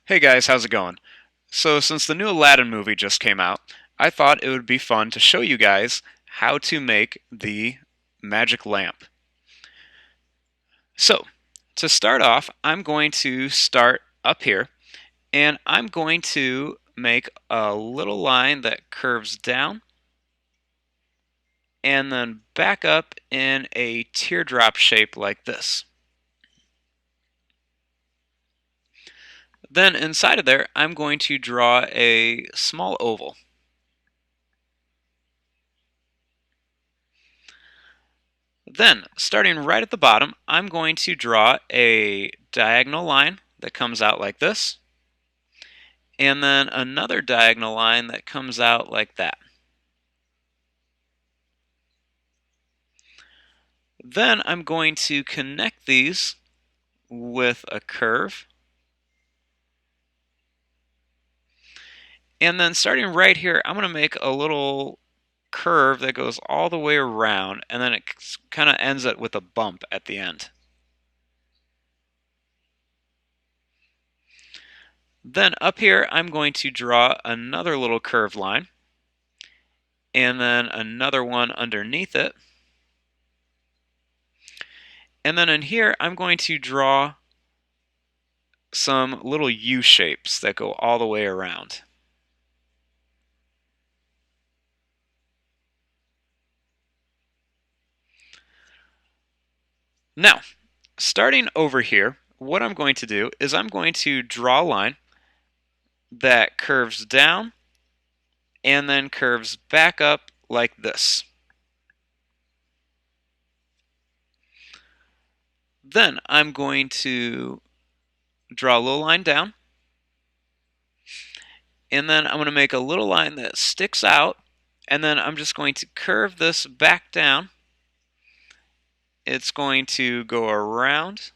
Hey guys, how's it going? So, since the new Aladdin movie just came out, I thought it would be fun to show you guys how to make the magic lamp. So, to start off, I'm going to start up here and I'm going to make a little line that curves down and then back up in a teardrop shape like this. Then inside of there, I'm going to draw a small oval. Then, starting right at the bottom, I'm going to draw a diagonal line that comes out like this, and then another diagonal line that comes out like that. Then I'm going to connect these with a curve. And then starting right here, I'm going to make a little curve that goes all the way around, and then it kind of ends up with a bump at the end. Then up here, I'm going to draw another little curved line, and then another one underneath it. And then in here, I'm going to draw some little U shapes that go all the way around. Now, starting over here, what I'm going to do is I'm going to draw a line that curves down and then curves back up like this. Then I'm going to draw a little line down, and then I'm going to make a little line that sticks out, and then I'm just going to curve this back down. It's going to go around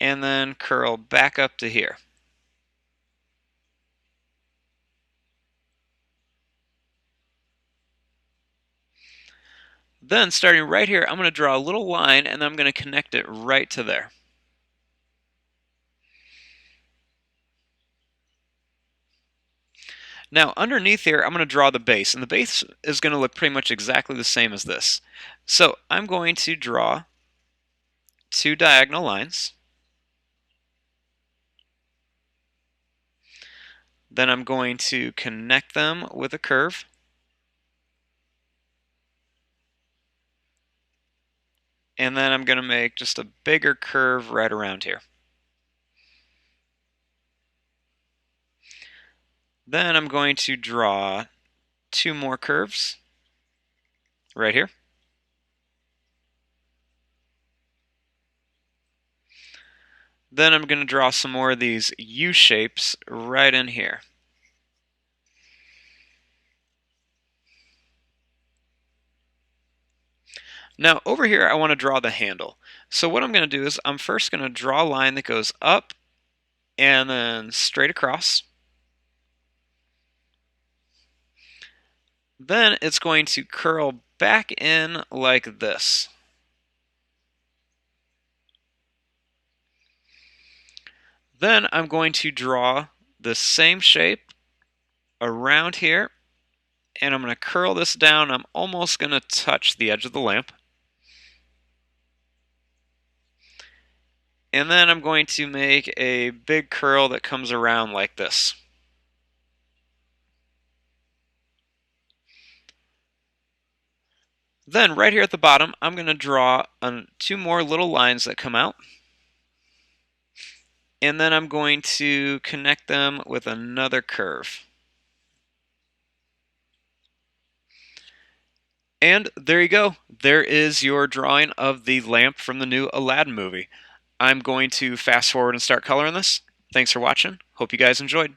and then curl back up to here. Then starting right here, I'm going to draw a little line and I'm going to connect it right to there. Now underneath here, I'm going to draw the base, and the base is going to look pretty much exactly the same as this. So I'm going to draw two diagonal lines. Then I'm going to connect them with a curve. And then I'm going to make just a bigger curve right around here. Then I'm going to draw two more curves right here. Then I'm going to draw some more of these U shapes right in here. Now over here I want to draw the handle. So what I'm going to do is I'm first going to draw a line that goes up and then straight across. Then it's going to curl back in like this. Then I'm going to draw the same shape around here, and I'm going to curl this down. I'm almost going to touch the edge of the lamp. And then I'm going to make a big curl that comes around like this. Then right here at the bottom, I'm going to draw two more little lines that come out. And then I'm going to connect them with another curve. And there you go. There is your drawing of the lamp from the new Aladdin movie. I'm going to fast forward and start coloring this. Thanks for watching. Hope you guys enjoyed.